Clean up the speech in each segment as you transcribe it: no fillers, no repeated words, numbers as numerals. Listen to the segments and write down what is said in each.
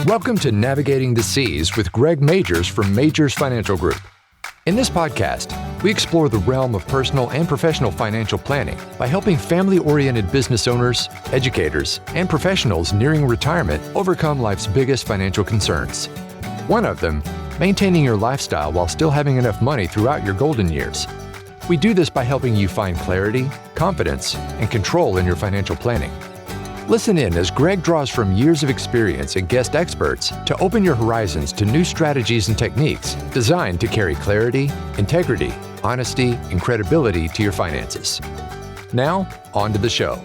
Welcome to Navigating the Seas with Greg Majors from Majors Financial Group. In this podcast, we explore the realm of personal and professional financial planning by helping family-oriented business owners, educators, and professionals nearing retirement overcome life's biggest financial concerns. One of them, maintaining your lifestyle while still having enough money throughout your golden years. We do this by helping you find clarity, confidence, and control in your financial planning. Listen in as Greg draws from years of experience and guest experts to open your horizons to new strategies and techniques designed to carry clarity, integrity, honesty, and credibility to your finances. Now, on to the show.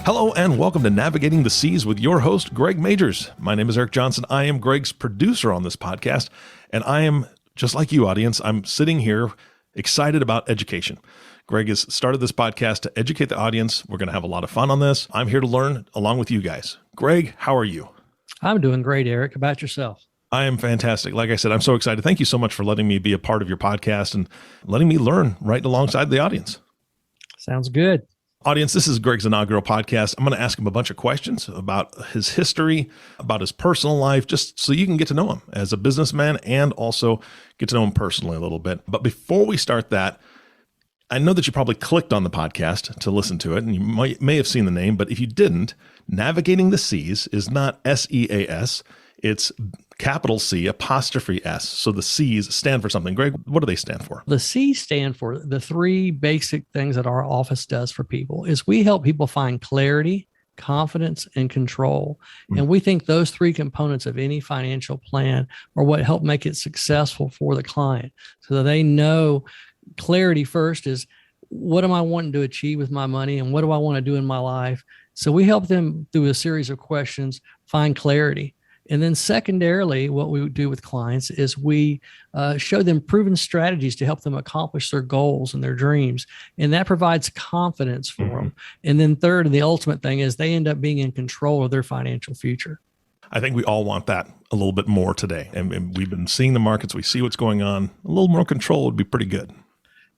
Hello and welcome to Navigating the Seas with your host, Greg Majors. My name is Eric Johnson. I am Greg's producer on this podcast, and I am, just like you, audience, I'm sitting here excited about education. Greg has started this podcast to educate the audience. We're going to have a lot of fun on this. I'm here to learn along with you guys. Greg, how are you? I'm doing great, Eric. How about yourself? I am fantastic. Like I said, I'm so excited. Thank you so much for letting me be a part of your podcast and letting me learn right alongside the audience. Sounds good. Audience, this is Greg's inaugural podcast. I'm going to ask him a bunch of questions about his history, about his personal life, just so you can get to know him as a businessman and also get to know him personally a little bit. But before we start that, I know that you probably clicked on the podcast to listen to it, and you may have seen the name, but if you didn't, Navigating the Seas is not S-E-A-S, it's capital C apostrophe S. So the C's stand for something. Greg, what do they stand for? The C's stand for the three basic things that our office does for people is we help people find clarity, confidence, and control. And we think those three components of any financial plan are what help make it successful for the client. So that they know clarity first is, what am I wanting to achieve with my money and what do I want to do in my life? So we help them through a series of questions find clarity. And then secondarily, what we do with clients is we show them proven strategies to help them accomplish their goals and their dreams. And that provides confidence for them. And then third, and the ultimate thing is they end up being in control of their financial future. I think we all want that a little bit more today. And we've been seeing the markets. We see what's going on. A little more control would be pretty good.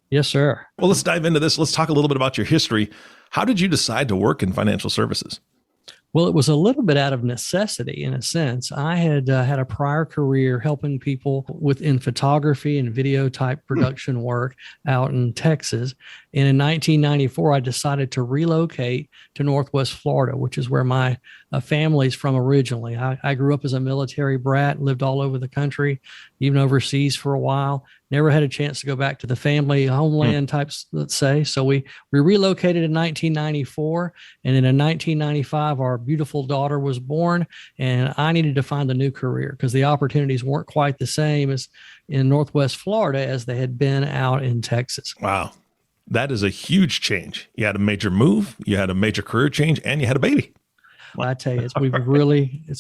Yes, sir. Well, let's dive into this. Let's talk a little bit about your history. How did you decide to work in financial services? Well, it was a little bit out of necessity in a sense. I had had a prior career helping people in photography and video type production work out in Texas. And in 1994, I decided to relocate to Northwest Florida, which is where my family's from originally. I grew up as a military brat, lived all over the country, even overseas for a while. Never had a chance to go back to the family homeland types, let's say. So we relocated in 1994. And then in 1995, our beautiful daughter was born. And I needed to find a new career because the opportunities weren't quite the same as in Northwest Florida as they had been out in Texas. Wow. That is a huge change. You had a major move, you had a major career change, and you had a baby. Well, I tell you, it's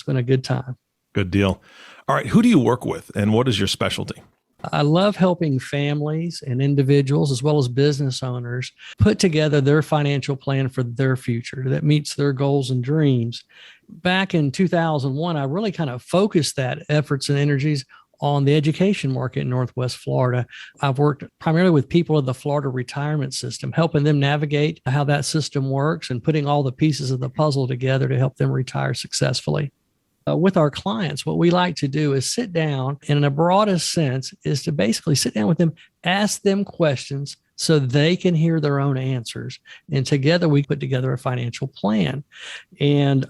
been a good time. Good deal. All right. Who do you work with and what is your specialty? I love helping families and individuals as well as business owners put together their financial plan for their future that meets their goals and dreams. Back in 2001, I really kind of focused that efforts and energies on the education market in Northwest Florida. I've worked primarily with people in the Florida retirement system, helping them navigate how that system works and putting all the pieces of the puzzle together to help them retire successfully. With our clients, what we like to do is sit down, and in a broadest sense, is to basically sit down with them, ask them questions so they can hear their own answers. And together we put together a financial plan. And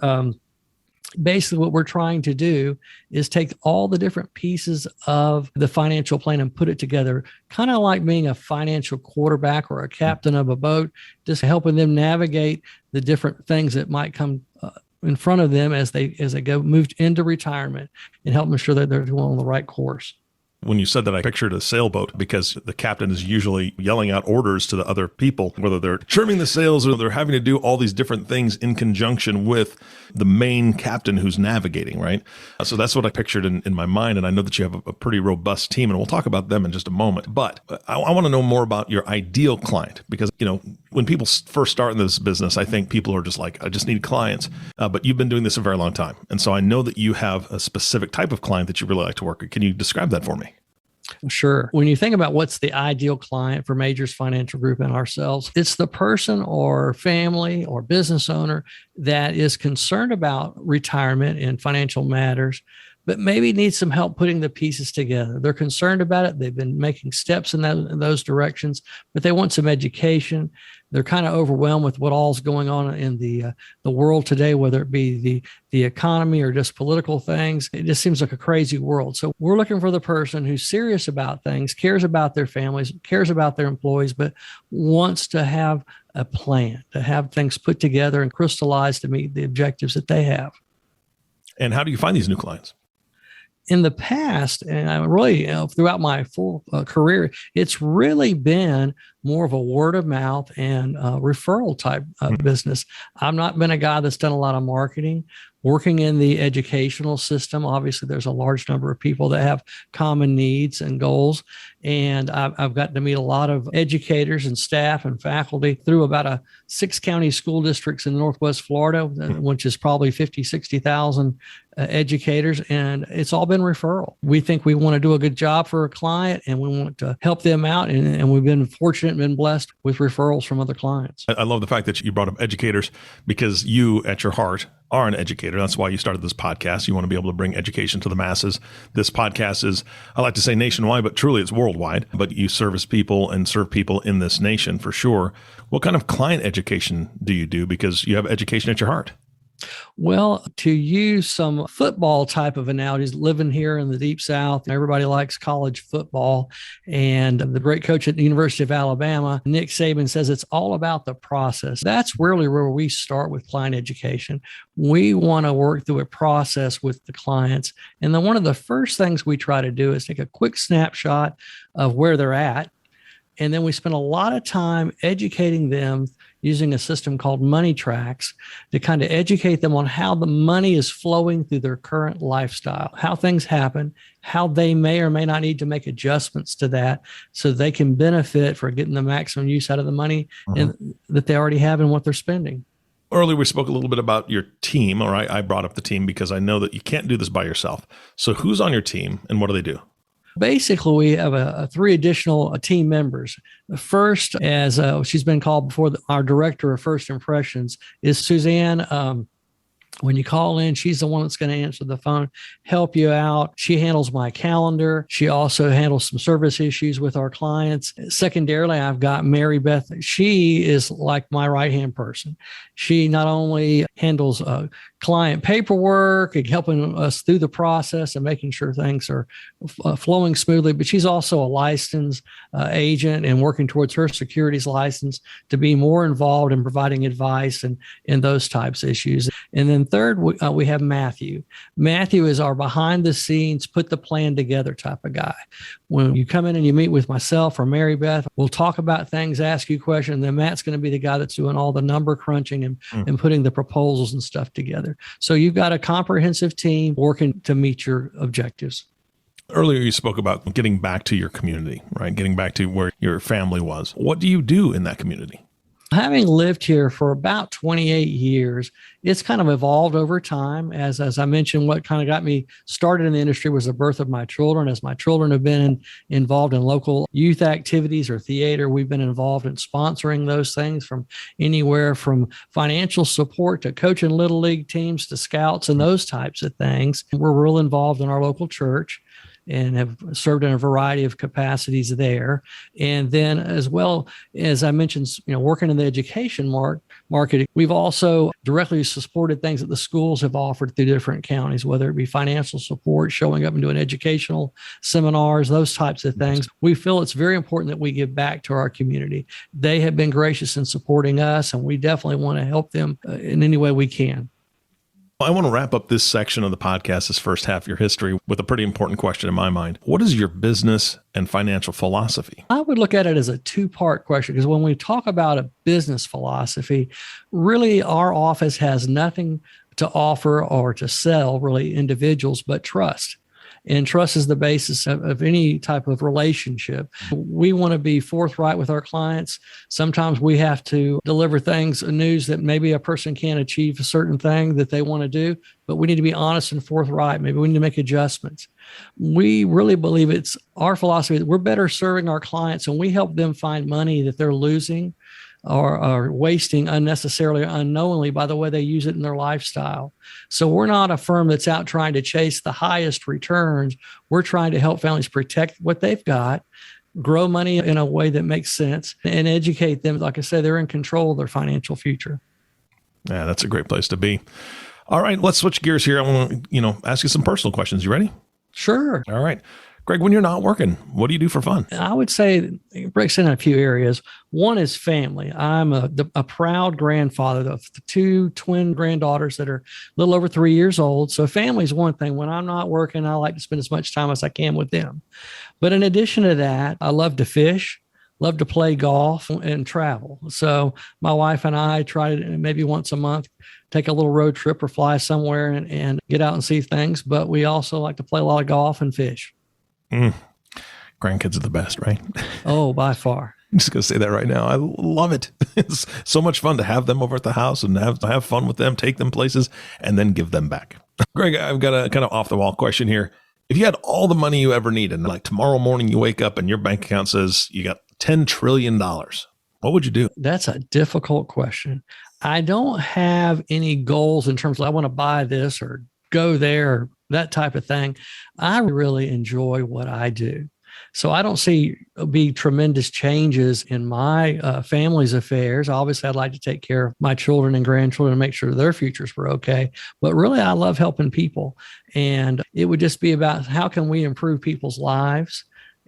basically what we're trying to do is take all the different pieces of the financial plan and put it together, kind of like being a financial quarterback or a captain of a boat, just helping them navigate the different things that might come in front of them as they move into retirement and help them ensure that they're on the right course. When you said that, I pictured a sailboat because the captain is usually yelling out orders to the other people, whether they're trimming the sails or they're having to do all these different things in conjunction with the main captain who's navigating, right? So that's what I pictured in my mind. And I know that you have a pretty robust team, and we'll talk about them in just a moment. But I want to know more about your ideal client because, when people first start in this business, I think people are just like, I just need clients. But you've been doing this a very long time. And so I know that you have a specific type of client that you really like to work with. Can you describe that for me? Sure. When you think about what's the ideal client for Majors Financial Group and ourselves, it's the person or family or business owner that is concerned about retirement and financial matters, but maybe needs some help putting the pieces together. They're concerned about it. They've been making steps in those directions, but they want some education. They're kind of overwhelmed with what all's going on in the world today, whether it be the economy or just political things. It just seems like a crazy world. So we're looking for the person who's serious about things, cares about their families, cares about their employees, but wants to have a plan, to have things put together and crystallized to meet the objectives that they have. And how do you find these new clients? In the past, and I really, throughout my full career, it's really been more of a word of mouth and referral type business. I've not been a guy that's done a lot of marketing. Working in the educational system, obviously, there's a large number of people that have common needs and goals. And I've gotten to meet a lot of educators and staff and faculty through about 6 county school districts in Northwest Florida, which is probably 50, 60,000 educators. And it's all been referral. We think we want to do a good job for a client and we want to help them out. And we've been fortunate and been blessed with referrals from other clients. I love the fact that you brought up educators because you, at your heart, are an educator. That's why you started this podcast. You want to be able to bring education to the masses. This podcast is, I like to say nationwide, but truly it's worldwide. But you service people and serve people in this nation for sure. What kind of client education do you do? Because you have education at your heart. Well, to use some football type of analogies, living here in the Deep South, everybody likes college football. And the great coach at the University of Alabama, Nick Saban, says it's all about the process. That's really where we start with client education. We want to work through a process with the clients. And then one of the first things we try to do is take a quick snapshot of where they're at. And then we spend a lot of time educating them using a system called money tracks to kind of educate them on how the money is flowing through their current lifestyle, how things happen, how they may or may not need to make adjustments to that so they can benefit for getting the maximum use out of the money that they already have and what they're spending. Earlier, we spoke a little bit about your team. All right. I brought up the team because I know that you can't do this by yourself. So who's on your team and what do they do? Basically, we have 3 additional team members. The first, as she's been called before, our director of first impressions is Suzanne. When you call in, she's the one that's going to answer the phone, help you out. She handles my calendar. She also handles some service issues with our clients. Secondarily, I've got Mary Beth. She is like my right-hand person. She not only handles client paperwork and helping us through the process and making sure things are flowing smoothly, but she's also a licensed agent and working towards her securities license to be more involved in providing advice and in those types of issues. And then third, we have Matthew. Matthew is our behind the scenes, put the plan together type of guy. When you come in and you meet with myself or Mary Beth, we'll talk about things, ask you questions. And then Matt's going to be the guy that's doing all the number crunching and putting the proposals and stuff together. So you've got a comprehensive team working to meet your objectives. Earlier, you spoke about getting back to your community, right? Getting back to where your family was. What do you do in that community? Having lived here for about 28 years, it's kind of evolved over time. As I mentioned, what kind of got me started in the industry was the birth of my children. As my children have been involved in local youth activities or theater, we've been involved in sponsoring those things from anywhere from financial support to coaching little league teams to scouts and those types of things. We're real involved in our local church and have served in a variety of capacities there. And then as well, as I mentioned, working in the education market, we've also directly supported things that the schools have offered through different counties, whether it be financial support, showing up and doing educational seminars, those types of things. We feel it's very important that we give back to our community. They have been gracious in supporting us, and we definitely want to help them in any way we can. I want to wrap up this section of the podcast, this first half of your history, with a pretty important question in my mind. What is your business and financial philosophy? I would look at it as a 2-part question, because when we talk about a business philosophy, really our office has nothing to offer or to sell really individuals, but trust. And trust is the basis of any type of relationship. We want to be forthright with our clients. Sometimes we have to deliver things, news that maybe a person can't achieve a certain thing that they want to do, but we need to be honest and forthright. Maybe we need to make adjustments. We really believe it's our philosophy that we're better serving our clients and we help them find money that they're losing or wasting unnecessarily, unknowingly by the way they use it in their lifestyle. So we're not a firm that's out trying to chase the highest returns. We're trying to help families protect what they've got, grow money in a way that makes sense, and educate them. Like I said, they're in control of their financial future. Yeah, that's a great place to be. All right, let's switch gears here. I want to, ask you some personal questions. You ready? Sure. All right. Greg, when you're not working, what do you do for fun? I would say it breaks in a few areas. One is family. I'm a proud grandfather of the 2 twin granddaughters that are a little over 3 years old. So family is one thing. When I'm not working, I like to spend as much time as I can with them. But in addition to that, I love to fish, love to play golf and travel. So my wife and I try to maybe once a month take a little road trip or fly somewhere and get out and see things. But we also like to play a lot of golf and fish. Grandkids are the best, right? Oh, by far. I'm just going to say that right now. I love it. It's so much fun to have them over at the house and have fun with them, take them places, and then give them back. Greg, I've got a kind of off the wall question here. If you had all the money you ever needed, like tomorrow morning you wake up and your bank account says you got $10 trillion, what would you do? That's a difficult question. I don't have any goals in terms of I want to buy this or go there, that type of thing. I really enjoy what I do. So I don't see be tremendous changes in my family's affairs. Obviously, I'd like to take care of my children and grandchildren and make sure their futures were okay. But really, I love helping people. And it would just be about how can we improve people's lives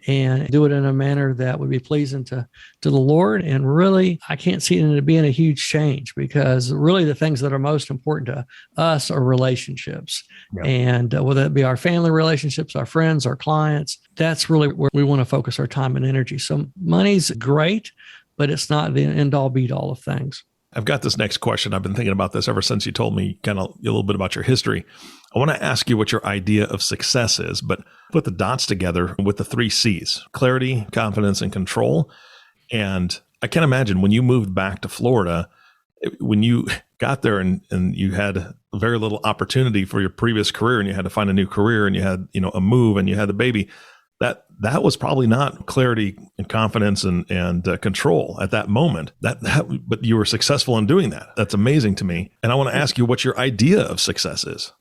and do it in a manner that would be pleasing to the Lord. And really, I can't see it being a huge change because really the things that are most important to us are relationships. Yeah. And whether it be our family relationships, our friends, our clients, that's really where we want to focus our time and energy. So money's great, but it's not the end all be all of things. I've got this next question. I've been thinking about this ever since you told me kind of a little bit about your history. I want to ask you what your idea of success is, but put the dots together with the 3 C's: clarity, confidence, and control. And I can't imagine when you moved back to Florida, when you got there and you had very little opportunity for your previous career and you had to find a new career and you had, a move and you had the baby, that was probably not clarity and confidence and control at that moment. But you were successful in doing that. That's amazing to me. And I want to ask you what your idea of success is.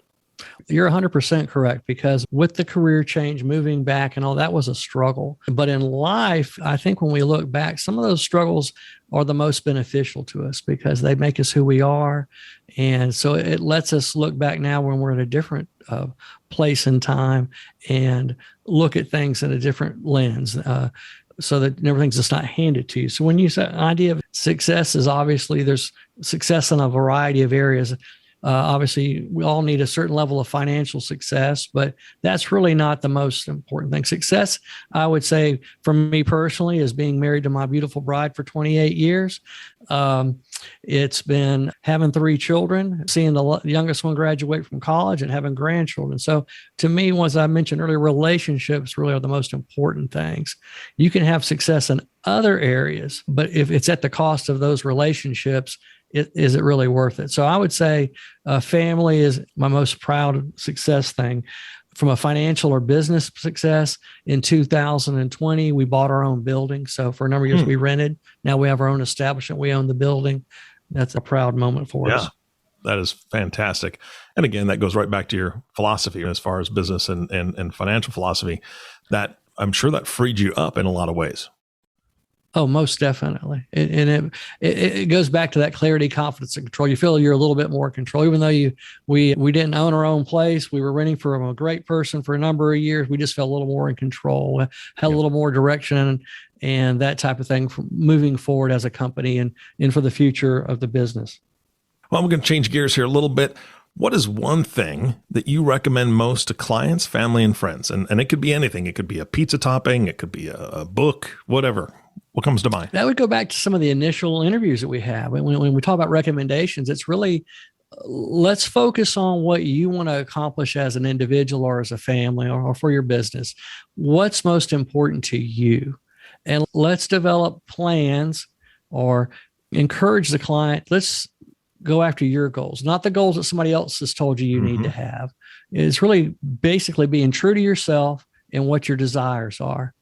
You're 100% correct, because with the career change, moving back and all that was a struggle. But in life, I think when we look back, some of those struggles are the most beneficial to us because they make us who we are. And so it lets us look back now when we're in a different place and time and look at things in a different lens. So that everything's just not handed to you. So when you say idea of success is obviously there's success in a variety of areas. Obviously, we all need a certain level of financial success, but that's really not the most important thing. Success, I would say, for me personally, is being married to my beautiful bride for 28 years. It's been having 3 children, seeing the youngest one graduate from college, and having grandchildren. So to me, as I mentioned earlier, relationships really are the most important things. You can have success in other areas, but if it's at the cost of those relationships, is it really worth it? So I would say family is my most proud success thing. From a financial or business success, in 2020, we bought our own building. So for a number of years, we rented. Now we have our own establishment. We own the building. That's a proud moment for us. That is fantastic. And again, that goes right back to your philosophy as far as business and financial philosophy, that I'm sure that freed you up in a lot of ways. Oh, most definitely. And it goes back to that clarity, confidence, and control. You feel you're a little bit more in control, even though we didn't own our own place. We were renting from a great person for a number of years. We just felt a little more in control, had a little more direction and that type of thing from moving forward as a company and for the future of the business. Well, I'm going to change gears here a little bit. What is one thing that you recommend most to clients, family, and friends? And it could be anything. It could be a pizza topping. It could be a book, whatever. What comes to mind? That would go back to some of the initial interviews that we have. When we talk about recommendations, it's really let's focus on what you want to accomplish as an individual or as a family or for your business. What's most important to you? And let's develop plans or encourage the client. Let's go after your goals, not the goals that somebody else has told you need to have. It's really basically being true to yourself and what your desires are.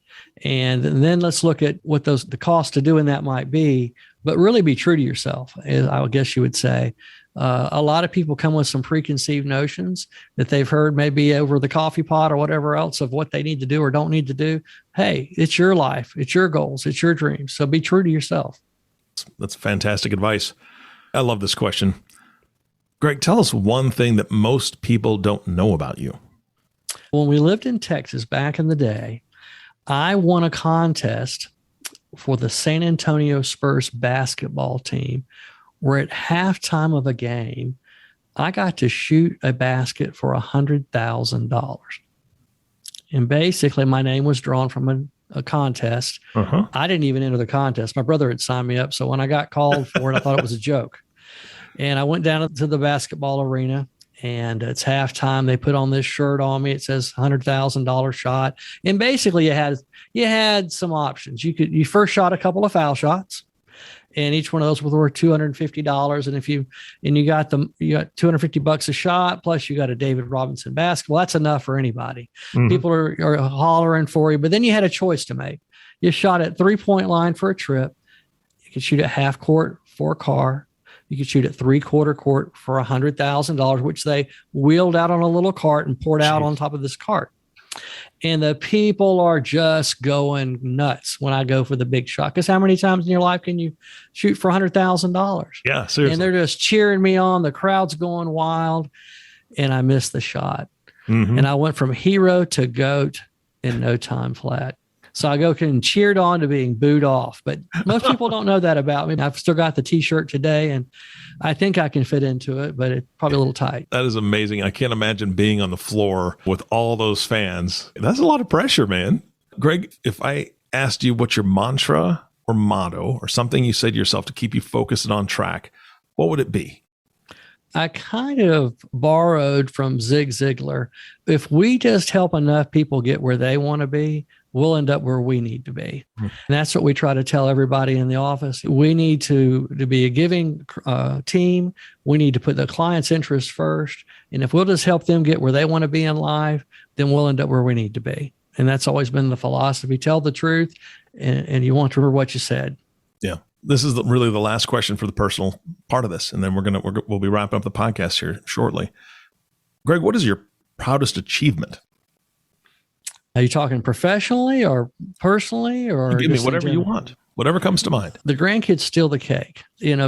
And then let's look at what the cost to doing that might be, but really be true to yourself, I guess you would say. A lot of people come with some preconceived notions that they've heard maybe over the coffee pot or whatever else of what they need to do or don't need to do. Hey, it's your life. It's your goals. It's your dreams. So be true to yourself. That's fantastic advice. I love this question. Greg, tell us one thing that most people don't know about you. When we lived in Texas back in the day, I won a contest for the San Antonio Spurs basketball team where at halftime of a game, I got to shoot a basket for $100,000. And basically my name was drawn from a contest. I didn't even enter the contest. My brother had signed me up. So when I got called for it, I thought it was a joke. And I went down to the basketball arena and it's halftime. They put on this shirt on me. It says $100,000 shot. And basically you had some options. You first shot a couple of foul shots and each one of those was worth $250. And you got $250 a shot, plus you got a David Robinson basketball. That's enough for anybody. People are hollering for you, but then you had a choice to make. You shot at 3-point line for a trip. You could shoot at half court for a car. You could shoot at 3/4 court for $100,000, which they wheeled out on a little cart and poured out on top of this cart. And the people are just going nuts when I go for the big shot. Because how many times in your life can you shoot for $100,000? Yeah, seriously. And they're just cheering me on. The crowd's going wild. And I missed the shot. And I went from hero to GOAT in no time flat. So I go and cheered on to being booed off. But most people don't know that about me. I've still got the T-shirt today, and I think I can fit into it, but it's probably a little tight. That is amazing. I can't imagine being on the floor with all those fans. That's a lot of pressure, man. Greg, if I asked you what's your mantra or motto or something you say to yourself to keep you focused and on track, what would it be? I kind of borrowed from Zig Ziglar. If we just help enough people get where they want to be, we'll end up where we need to be. And that's what we try to tell everybody in the office. We need to be a giving team. We need to put the client's interest first. And if we'll just help them get where they want to be in life, then we'll end up where we need to be. And that's always been the philosophy. Tell the truth, and you want to remember what you said. Yeah. This is really the last question for the personal part of this. And then we'll be wrapping up the podcast here shortly. Greg, what is your proudest achievement? Are you talking professionally or personally, or give me whatever you want, whatever comes to mind? The grandkids steal the cake. Being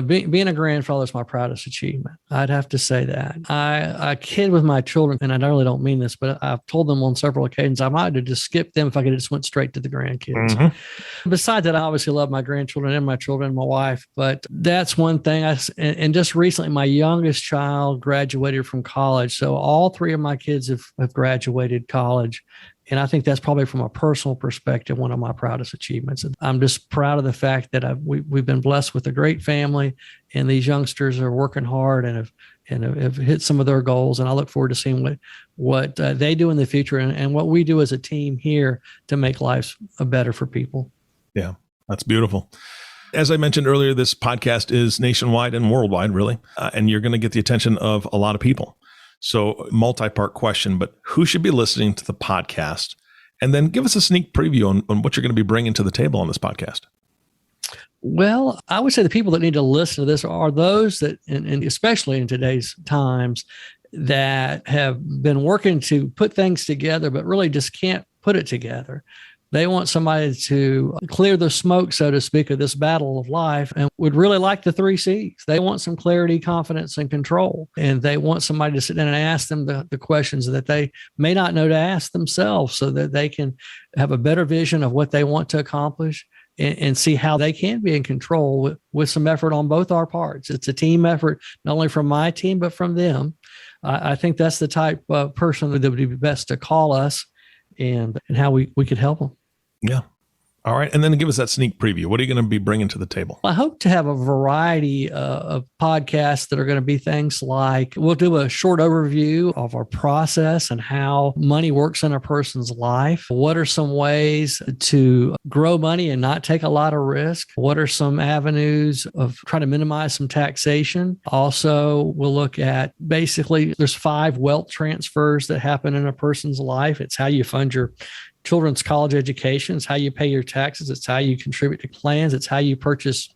a grandfather is my proudest achievement. I'd have to say that. I kid with my children, and I really don't mean this, but I've told them on several occasions I might have just skipped them if I could have just went straight to the grandkids. Besides that, I obviously love my grandchildren and my children and my wife, but that's one thing. And just recently, my youngest child graduated from college. So all three of my kids have graduated college. And I think that's probably from a personal perspective, one of my proudest achievements. I'm just proud of the fact that we've been blessed with a great family, and these youngsters are working hard and have hit some of their goals. And I look forward to seeing what they do in the future and what we do as a team here to make life better for people. Yeah, that's beautiful. As I mentioned earlier, this podcast is nationwide and worldwide, really, and you're going to get the attention of a lot of people. So multi-part question, but who should be listening to the podcast? And then give us a sneak preview on what you're going to be bringing to the table on this podcast. Well, I would say the people that need to listen to this are those that, and especially in today's times, that have been working to put things together, but really just can't put it together. They want somebody to clear the smoke, so to speak, of this battle of life, and would really like the 3 C's. They want some clarity, confidence, and control. And they want somebody to sit down and ask them the questions that they may not know to ask themselves, so that they can have a better vision of what they want to accomplish and see how they can be in control with some effort on both our parts. It's a team effort, not only from my team, but from them. I think that's the type of person that would be best to call us and how we could help them. Yeah. All right. And then give us that sneak preview. What are you going to be bringing to the table? I hope to have a variety of podcasts that are going to be things like we'll do a short overview of our process and how money works in a person's life. What are some ways to grow money and not take a lot of risk? What are some avenues of trying to minimize some taxation? Also, we'll look at basically there's 5 wealth transfers that happen in a person's life. It's how you fund your children's college education. It's how you pay your taxes. It's how you contribute to plans. It's how you purchase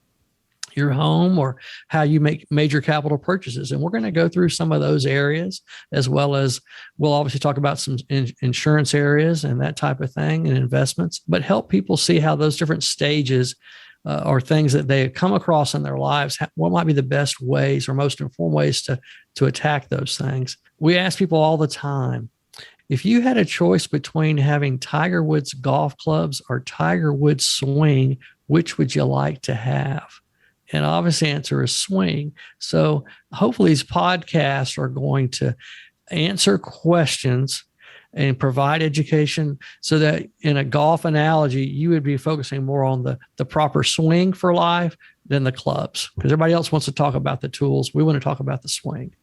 your home or how you make major capital purchases. And we're going to go through some of those areas, as well as we'll obviously talk about some insurance areas and that type of thing and investments, but help people see how those different stages or things that they come across in their lives, what might be the best ways or most informed ways to attack those things. We ask people all the time, if you had a choice between having Tiger Woods golf clubs or Tiger Woods swing, which would you like to have? And obviously the answer is swing. So hopefully these podcasts are going to answer questions and provide education so that in a golf analogy, you would be focusing more on the proper swing for life than the clubs. Because everybody else wants to talk about the tools. We want to talk about the swing.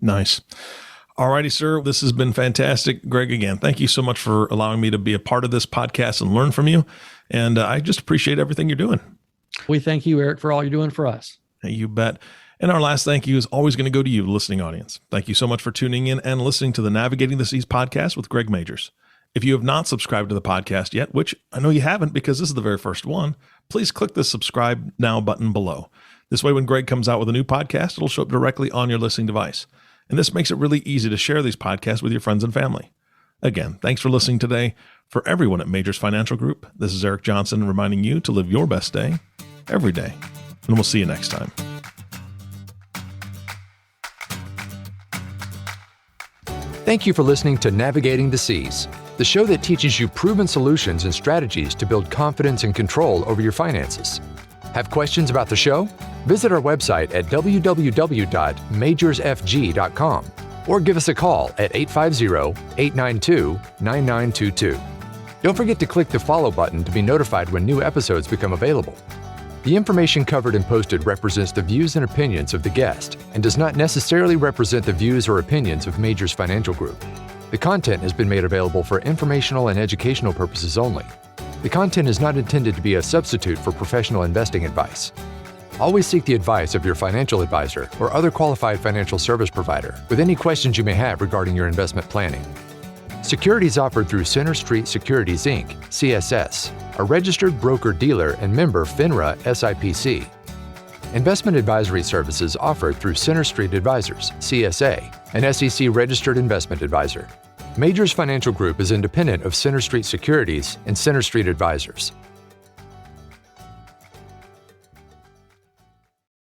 Nice. All righty, sir. This has been fantastic. Greg, again, thank you so much for allowing me to be a part of this podcast and learn from you. And I just appreciate everything you're doing. We thank you, Eric, for all you're doing for us. Hey, you bet. And our last thank you is always going to go to you, listening audience. Thank you so much for tuning in and listening to the Navigating the Seas podcast with Greg Majors. If you have not subscribed to the podcast yet, which I know you haven't because this is the very first one, please click the subscribe now button below. This way, when Greg comes out with a new podcast, it'll show up directly on your listening device. And this makes it really easy to share these podcasts with your friends and family. Again, thanks for listening today. For everyone at Majors Financial Group, this is Eric Johnson reminding you to live your best day every day. And we'll see you next time. Thank you for listening to Navigating the Seas, the show that teaches you proven solutions and strategies to build confidence and control over your finances. Have questions about the show? Visit our website at www.majorsfg.com or give us a call at 850-892-9922. Don't forget to click the follow button to be notified when new episodes become available. The information covered and posted represents the views and opinions of the guest and does not necessarily represent the views or opinions of Majors Financial Group. The content has been made available for informational and educational purposes only. The content is not intended to be a substitute for professional investing advice. Always seek the advice of your financial advisor or other qualified financial service provider with any questions you may have regarding your investment planning. Securities offered through Center Street Securities, Inc., CSS, a registered broker-dealer and member FINRA SIPC. Investment advisory services offered through Center Street Advisors, CSA, an SEC-registered investment advisor. Majors Financial Group is independent of Center Street Securities and Center Street Advisors.